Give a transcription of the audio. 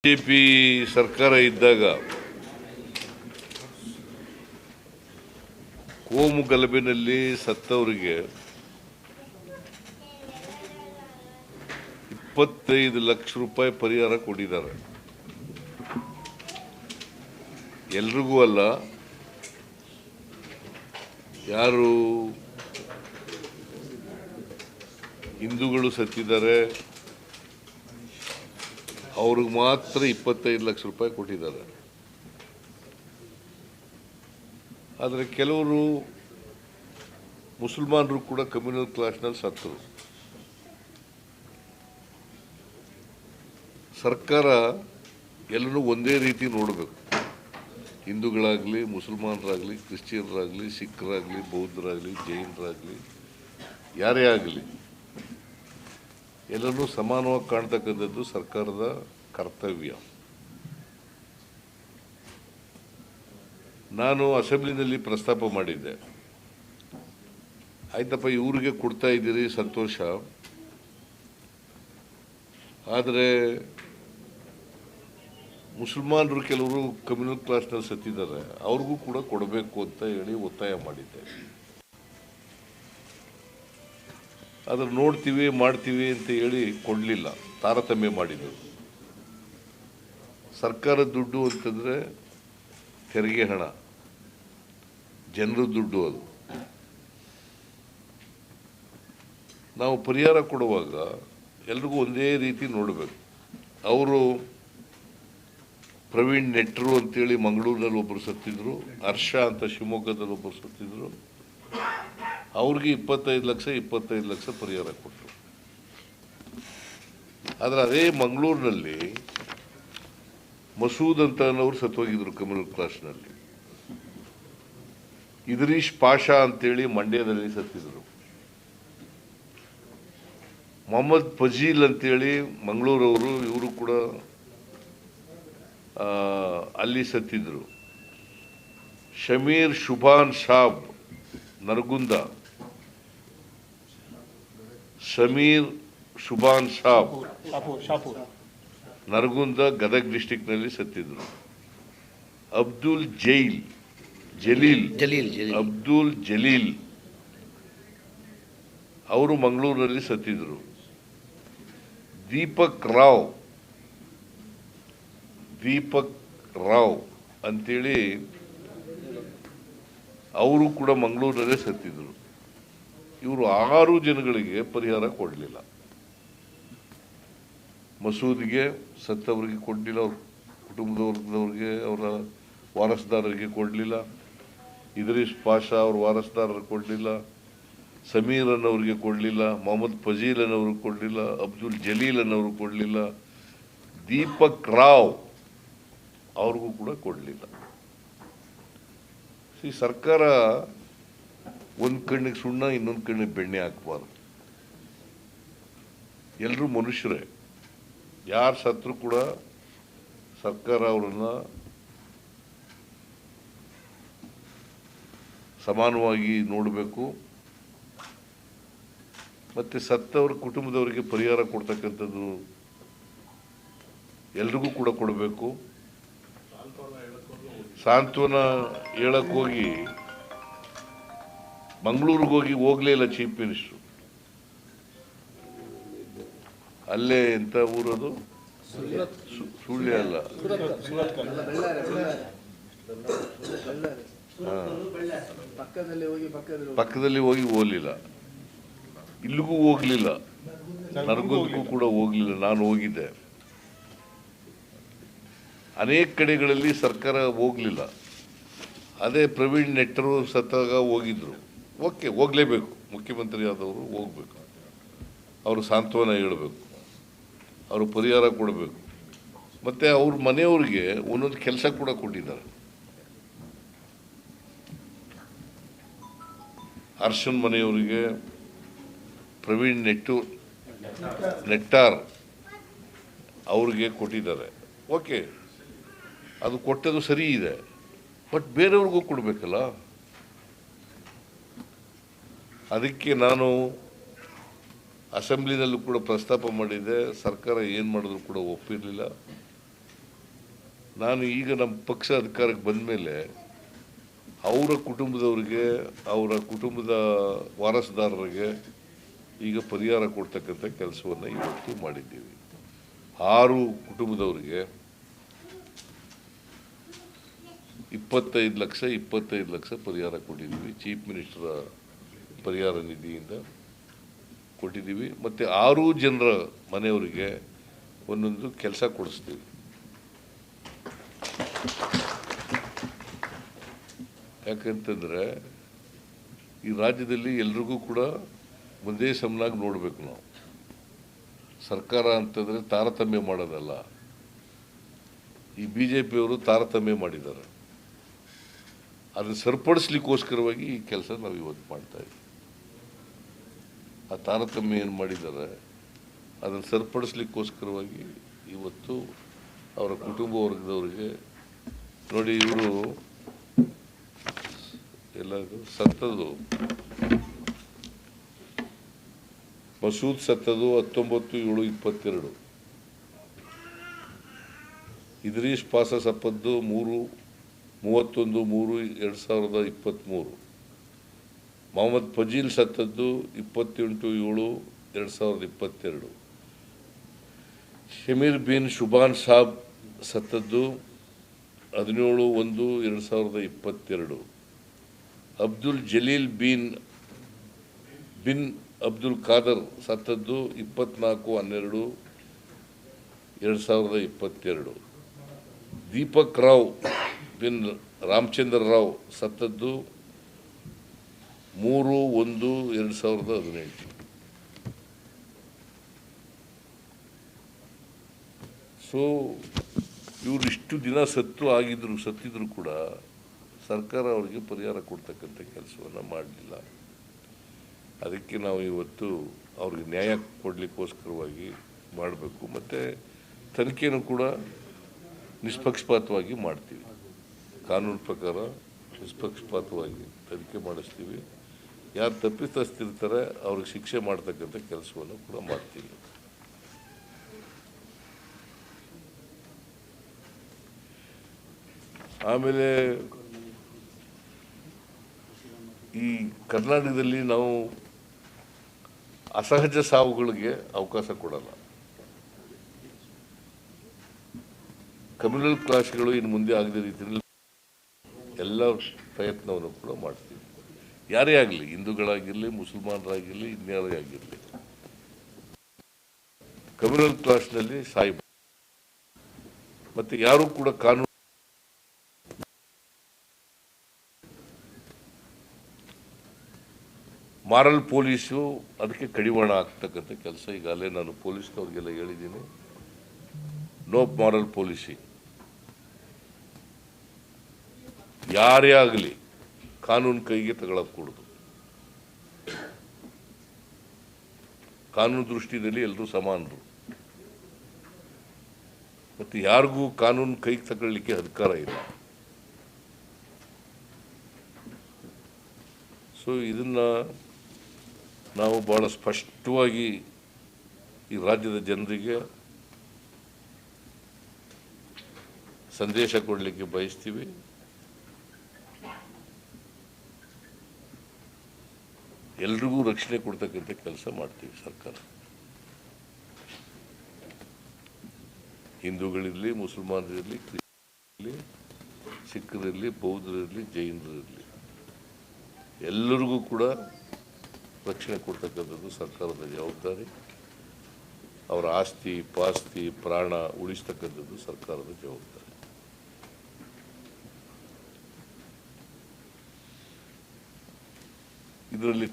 BJP ಸರ್ಕಾರ ಇದ್ದಾಗ ಕೋಮು ಗಲಭೆಯಲ್ಲಿ ಸತ್ತವರಿಗೆ 25 ಲಕ್ಷ ರೂಪಾಯಿ ಪರಿಹಾರ ಕೊಟ್ಟಿದ್ದಾರೆ. ಎಲ್ರಿಗೂ ಅಲ್ಲ, ಯಾರು ಹಿಂದೂಗಳು ಸತ್ತಿದ್ದಾರೆ ಅವ್ರಿಗೆ ಮಾತ್ರ 25 ಲಕ್ಷ ರೂಪಾಯಿ ಕೊಟ್ಟಿದ್ದಾರೆ. ಆದರೆ ಕೆಲವರು ಮುಸಲ್ಮಾನರು ಕೂಡ ಕಮ್ಯುನಲ್ ಕ್ಲಾಸ್ನಲ್ಲಿ ಸತ್ತರು. ಸರ್ಕಾರ ಎಲ್ಲರೂ ಒಂದೇ ರೀತಿ ನೋಡಬೇಕು. ಹಿಂದೂಗಳಾಗಲಿ, ಮುಸಲ್ಮಾನರಾಗಲಿ, ಕ್ರಿಶ್ಚಿಯನ್ರಾಗಲಿ, ಸಿಖ್ರಾಗಲಿ, ಬೌದ್ಧರಾಗಲಿ, ಜೈನರಾಗಲಿ, ಯಾರೇ ಆಗಲಿ ಎಲ್ಲರೂ ಸಮಾನವಾಗಿ ಕಾಣ್ತಕ್ಕಂಥದ್ದು ಸರ್ಕಾರದ ಕರ್ತವ್ಯ. ನಾನು ಅಸೆಂಬ್ಲಿನಲ್ಲಿ ಪ್ರಸ್ತಾಪ ಮಾಡಿದ್ದೆ, ಆಯ್ತಪ್ಪ ಇವ್ರಿಗೆ ಕೊಡ್ತಾ ಇದ್ದೀರಿ ಸಂತೋಷ, ಆದರೆ ಮುಸಲ್ಮಾನರು ಕೆಲವರು ಕಮ್ಯುನಲ್ ಕ್ಲಾಸ್ನಲ್ಲಿ ಸತ್ತಿದ್ದಾರೆ, ಅವ್ರಿಗೂ ಕೂಡ ಕೊಡಬೇಕು ಅಂತ ಹೇಳಿ ಒತ್ತಾಯ ಮಾಡಿದ್ದೆ. ಆದರೆ ನೋಡ್ತೀವಿ ಮಾಡ್ತೀವಿ ಅಂತ ಹೇಳಿ ಕೊಡಲಿಲ್ಲ, ತಾರತಮ್ಯ ಮಾಡಿದರು. ಸರ್ಕಾರದ ದುಡ್ಡು ಅಂತಂದರೆ ತೆರಿಗೆ ಹಣ, ಜನರ ದುಡ್ಡು. ಅದು ನಾವು ಪರಿಹಾರ ಕೊಡುವಾಗ ಎಲ್ರಿಗೂ ಒಂದೇ ರೀತಿ ನೋಡಬೇಕು. ಅವರು ಪ್ರವೀಣ್ ನೆಟ್ರು ಅಂತೇಳಿ ಮಂಗಳೂರಿನಲ್ಲಿ ಒಬ್ಬರು ಸತ್ತಿದ್ರು, ಹರ್ಷ ಅಂತ ಶಿವಮೊಗ್ಗದಲ್ಲಿ ಒಬ್ಬರು ಸತ್ತಿದ್ರು. ಅವ್ರಿಗೆ 25 ಲಕ್ಷ ಪರಿಹಾರ ಕೊಟ್ಟರು. ಆದರೆ ಅದೇ ಮಂಗಳೂರಿನಲ್ಲಿ ಮಸೂದ್ ಅಂತನವರು ಸತ್ತೋಗಿದ್ರು ಕಮ್ಯುನಲ್ ಕ್ಲಾಸ್ನಲ್ಲಿ. ಇದ್ರೀಶ್ ಪಾಷಾ ಅಂತೇಳಿ ಮಂಡ್ಯದಲ್ಲಿ ಸತ್ತಿದ್ರು. ಮೊಹಮ್ಮದ್ ಫಜೀಲ್ ಅಂತೇಳಿ ಮಂಗಳೂರವರು, ಇವರು ಕೂಡ ಅಲ್ಲಿ ಸತ್ತಿದ್ರು. ಶಮೀರ್ ಶುಭಾನ್ ಶಾಬ್ ನರಗುಂದ, ಶಮೀರ್ ಶುಭಾನ್ ಶಾಬ್ ನರಗುಂದ ಗದಗ ಡಿಸ್ಟಿಕ್ನಲ್ಲಿ ಸತ್ತಿದ್ರು. ಅಬ್ದುಲ್ ಜಲೀಲ್ ಅವರು ಮಂಗಳೂರಿನಲ್ಲಿ ಸತ್ತಿದ್ರು. ದೀಪಕ್ ರಾವ್ ಅಂತೇಳಿ ಅವರು ಕೂಡ ಮಂಗಳೂರಲ್ಲೇ ಸತ್ತಿದ್ರು. ಇವರು 6 ಜನಗಳಿಗೆ ಪರಿಹಾರ ಕೊಡಲಿಲ್ಲ. ಮಸೂದ್ಗೆ ಸತ್ತವರಿಗೆ ಕೊಡಲಿಲ್ಲ, ಅವ್ರ ಕುಟುಂಬದವ್ರಿಗೆ, ಅವರ ವಾರಸ್ದಾರರಿಗೆ ಕೊಡಲಿಲ್ಲ. ಇದ್ರೀಶ್ ಪಾಷಾ ಅವ್ರ ವಾರಸ್ದಾರರಿಗೆ ಕೊಡಲಿಲ್ಲ. ಸಮೀರ್ ಅನ್ನೋರಿಗೆ ಕೊಡಲಿಲ್ಲ. ಮೊಹಮ್ಮದ್ ಫಜೀಲ್ ಅನ್ನೋರಿಗೆ ಕೊಡಲಿಲ್ಲ. ಅಬ್ದುಲ್ ಜಲೀಲ್ ಅನ್ನೋರು ಕೊಡಲಿಲ್ಲ. ದೀಪಕ್ ರಾವ್ ಅವ್ರಿಗೂ ಕೂಡ ಕೊಡಲಿಲ್ಲ. ಈ ಸರ್ಕಾರ ಒಂದು ಕಣ್ಣಿಗೆ ಸುಣ್ಣ, ಇನ್ನೊಂದು ಕಣ್ಣಿಗೆ ಬೆಣ್ಣೆ ಹಾಕಬಾರ್ದು. ಎಲ್ಲರೂ ಮನುಷ್ಯರೇ, ಯಾರು ಸತ್ರು ಕೂಡ ಸರ್ಕಾರ ಅವರನ್ನು ಸಮಾನವಾಗಿ ನೋಡಬೇಕು. ಮತ್ತು ಸತ್ತವ್ರ ಕುಟುಂಬದವರಿಗೆ ಪರಿಹಾರ ಕೊಡ್ತಕ್ಕಂಥದ್ದು ಎಲ್ರಿಗೂ ಕೂಡ ಕೊಡಬೇಕು. ಸಾಂತ್ವನ ಹೇಳಕ್ಕೆ ಹೋಗಿ ಮಂಗಳೂರಿಗೆ ಹೋಗಲೇ ಇಲ್ಲ ಚೀಫ್ ಮಿನಿಸ್ಟ್ರು. ಅಲ್ಲೇ ಎಂಥ ಊರದು, ಸುಳ್ಯ ಅಲ್ಲ, ಪಕ್ಕದಲ್ಲಿ ಹೋಗಿ ಹೋಗಲಿಲ್ಲ. ಇಲ್ಲಿಗೂ ಹೋಗಲಿಲ್ಲ, ನರಗುಂದಕ್ಕೂ ಕೂಡ ಹೋಗಲಿಲ್ಲ. ನಾನು ಹೋಗಿದ್ದೆ. ಅನೇಕ ಕಡೆಗಳಲ್ಲಿ ಸರ್ಕಾರ ಹೋಗಲಿಲ್ಲ. ಅದೇ ಪ್ರವೀಣ್ ನೆಟ್ಟರು ಸತ್ತಾಗ ಹೋಗಿದ್ರು. ಓಕೆ, ಹೋಗಲೇಬೇಕು. ಮುಖ್ಯಮಂತ್ರಿ ಆದವರು ಹೋಗಬೇಕು. ಅವರು ಸಾಂತ್ವನ ಹೇಳಬೇಕು, ಅವರು ಪರಿಹಾರ ಕೊಡಬೇಕು. ಮತ್ತು ಅವ್ರ ಮನೆಯವ್ರಿಗೆ ಒಂದೊಂದು ಕೆಲಸ ಕೂಡ ಕೊಟ್ಟಿದ್ದಾರೆ. ಹರ್ಷನ್ ಮನೆಯವರಿಗೆ ಪ್ರವೀಣ್ ನೆಟ್ಟಾರ್ ಅವ್ರಿಗೆ ಕೊಟ್ಟಿದ್ದಾರೆ. ಓಕೆ, ಅದು ಕೊಟ್ಟದು ಸರಿ ಇದೆ, ಬಟ್ ಬೇರೆಯವ್ರಿಗೂ ಕೊಡಬೇಕಲ್ಲ. ಅದಕ್ಕೆ ನಾನು ಅಸೆಂಬ್ಲಿನಲ್ಲೂ ಕೂಡ ಪ್ರಸ್ತಾಪ ಮಾಡಿದ್ದೆ. ಸರ್ಕಾರ ಏನು ಮಾಡಿದ್ರು ಕೂಡ ಒಪ್ಪಿರಲಿಲ್ಲ. ನಾನು ಈಗ ನಮ್ಮ ಪಕ್ಷ ಅಧಿಕಾರಕ್ಕೆ ಬಂದ ಮೇಲೆ ಅವರ ಕುಟುಂಬದವರಿಗೆ, ಅವರ ಕುಟುಂಬದ ವಾರಸುದಾರರಿಗೆ ಈಗ ಪರಿಹಾರ ಕೊಡ್ತಕ್ಕಂಥ ಕೆಲಸವನ್ನು ಇವತ್ತು ಮಾಡಿದ್ದೀವಿ. 6 ಕುಟುಂಬದವರಿಗೆ 25 ಲಕ್ಷ ಪರಿಹಾರ ಕೊಟ್ಟಿದ್ದೀವಿ. ಚೀಫ್ ಮಿನಿಸ್ಟರ್ ಪರಿಹಾರ ನಿಧಿಯಿಂದ ಕೊಟ್ಟಿದ್ದೀವಿ. ಮತ್ತು 6 ಜನರ ಮನೆಯವರಿಗೆ ಒಂದೊಂದು ಕೆಲಸ ಕೊಡಿಸ್ತೀವಿ. ಯಾಕಂತಂದರೆ ಈ ರಾಜ್ಯದಲ್ಲಿ ಎಲ್ರಿಗೂ ಕೂಡ ಒಂದೇ ಸಮನಾಗಿ ನೋಡಬೇಕು. ನಾವು ಸರ್ಕಾರ ಅಂತಂದರೆ ತಾರತಮ್ಯ ಮಾಡೋದಲ್ಲ. ಈ BJPಯವರು ತಾರತಮ್ಯ ಮಾಡಿದ್ದಾರೆ. ಅದನ್ನು ಸರಿಪಡಿಸ್ಲಿಕ್ಕೋಸ್ಕರವಾಗಿ ಈ ಕೆಲಸ ನಾವು ಇವತ್ತು ಮಾಡ್ತಾಯಿದ್ದೀವಿ. ಆ ತಾರತಮ್ಯ ಏನು ಮಾಡಿದ್ದಾರೆ ಅದನ್ನು ಸರಿಪಡಿಸ್ಲಿಕ್ಕೋಸ್ಕರವಾಗಿ ಇವತ್ತು ಅವರ ಕುಟುಂಬ ವರ್ಗದವರಿಗೆ ನೋಡಿ, ಇವರು ಎಲ್ಲ ಸತ್ತದು, ಮಸೂದ್ ಸತ್ತದು 19/7/22, ಇದ್ರೀಶ್ ಪಾಸ ಸಪ್ಪದ್ದು 31/3/2023, ಮೊಹಮ್ಮದ್ ಫಜೀಲ್ ಸತ್ತದ್ದು 28/7/2022, ಶಮೀರ್ ಬಿನ್ ಶುಬಾನ್ ಸಾಬ್ ಸತ್ತದ್ದು 17/1/2022, ಅಬ್ದುಲ್ ಜಲೀಲ್ ಬಿನ್ ಅಬ್ದುಲ್ ಖಾದರ್ ಸತ್ತದ್ದು 24/12/2022, ದೀಪಕ್ ರಾವ್ ಬಿನ್ ರಾಮಚಂದ್ರ ರಾವ್ ಸತ್ತದ್ದು 3/1/2018. ಸೊ ಇವರಿಷ್ಟು ದಿನ ಸತ್ತಿದ್ರು ಕೂಡ ಸರ್ಕಾರ ಅವರಿಗೆ ಪರಿಹಾರ ಕೊಡ್ತಕ್ಕಂಥ ಕೆಲಸವನ್ನು ಮಾಡಲಿಲ್ಲ. ಅದಕ್ಕೆ ನಾವು ಇವತ್ತು ಅವ್ರಿಗೆ ನ್ಯಾಯ ಕೊಡಲಿಕ್ಕೋಸ್ಕರವಾಗಿ ಮಾಡಬೇಕು. ಮತ್ತು ತನಿಖೆನೂ ಕೂಡ ನಿಷ್ಪಕ್ಷಪಾತವಾಗಿ ಮಾಡ್ತೀವಿ. ಕಾನೂನು ಪ್ರಕಾರ ನಿಷ್ಪಕ್ಷಪಾತವಾಗಿ ತನಿಖೆ ಮಾಡಿಸ್ತೀವಿ. ಯಾರು ತಪ್ಪಿತಸ್ಥರಿರ್ತಾರೆ ಅವ್ರಿಗೆ ಶಿಕ್ಷೆ ಮಾಡ್ತಕ್ಕಂಥ ಕೆಲಸವನ್ನು ಕೂಡ ಮಾಡ್ತೀವಿ. ಆಮೇಲೆ ಈ ಕರ್ನಾಟಕದಲ್ಲಿ ನಾವು ಅಸಹಜ ಸಾವುಗಳಿಗೆ ಅವಕಾಶ ಕೊಡಲ್ಲ. ಕಮ್ಯುನಲ್ ಕ್ಲಾಶ್ಗಳು ಇನ್ನು ಮುಂದೆ ಆಗದ ರೀತಿಯಲ್ಲಿ ಎಲ್ಲ ಪ್ರಯತ್ನವನ್ನು ಕೂಡ ಮಾಡ್ತೀವಿ. ಯಾರೇ ಆಗಲಿ, ಹಿಂದೂಗಳಾಗಿರಲಿ, ಮುಸಲ್ಮಾನರಾಗಿರಲಿ, ಇನ್ಯಾರೇ ಆಗಿರಲಿ, ಕಮ್ಯುನಲ್ ಕ್ಲಾಶ್ನಲ್ಲಿ ಸಾಯ್ಬ ಮತ್ತು ಯಾರೂ ಕೂಡ ಕಾನೂನು ಮಾರಲ್ ಪೊಲೀಸು ಅದಕ್ಕೆ ಕಡಿವಾಣ ಆಗ್ತಕ್ಕಂಥ ಕೆಲಸ ಈಗಾಗಲೇ ನಾನು ಪೊಲೀಸ್ನವ್ರಿಗೆಲ್ಲ ಹೇಳಿದ್ದೀನಿ. No moral policing. ಯಾರೇ ಆಗಲಿ ಕಾನೂನು ಕೈಗೆ ತಗೊಳಕ್ಕೂಡದು. ಕಾನೂನು ದೃಷ್ಟಿಯಲ್ಲಿ ಎಲ್ಲರೂ ಸಮಾನರು ಮತ್ತು ಯಾರಿಗೂ ಕಾನೂನು ಕೈಗೆ ತಗೊಳ್ಳಿಕ್ಕೆ ಅಧಿಕಾರ ಇಲ್ಲ. ಸೊ ಇದನ್ನು ನಾವು ಭಾಳ ಸ್ಪಷ್ಟವಾಗಿ ಈ ರಾಜ್ಯದ ಜನರಿಗೆ ಸಂದೇಶ ಕೊಡಲಿಕ್ಕೆ ಬಯಸ್ತೀವಿ. ಎಲ್ರಿಗೂ ರಕ್ಷಣೆ ಕೊಡ್ತಕ್ಕಂಥ ಕೆಲಸ ಮಾಡ್ತೀವಿ ಸರ್ಕಾರ. ಹಿಂದೂಗಳಿರಲಿ, ಮುಸಲ್ಮಾನರಿರಲಿ, ಕ್ರಿಶ್ಚಿಯನ್ರಿರಲಿ, ಸಿಖ್ಖರಿರಲಿ, ಬೌದ್ಧರಿರಲಿ, ಜೈನರಿರಲಿ, ಎಲ್ಲರಿಗೂ ಕೂಡ ರಕ್ಷಣೆ ಕೊಡ್ತಕ್ಕಂಥದ್ದು ಸರ್ಕಾರದ ಜವಾಬ್ದಾರಿ. ಅವರ ಆಸ್ತಿ ಪಾಸ್ತಿ ಪ್ರಾಣ ಉಳಿಸ್ತಕ್ಕಂಥದ್ದು ಸರ್ಕಾರದ ಜವಾಬ್ದಾರಿ. ಇದರಲ್ಲಿ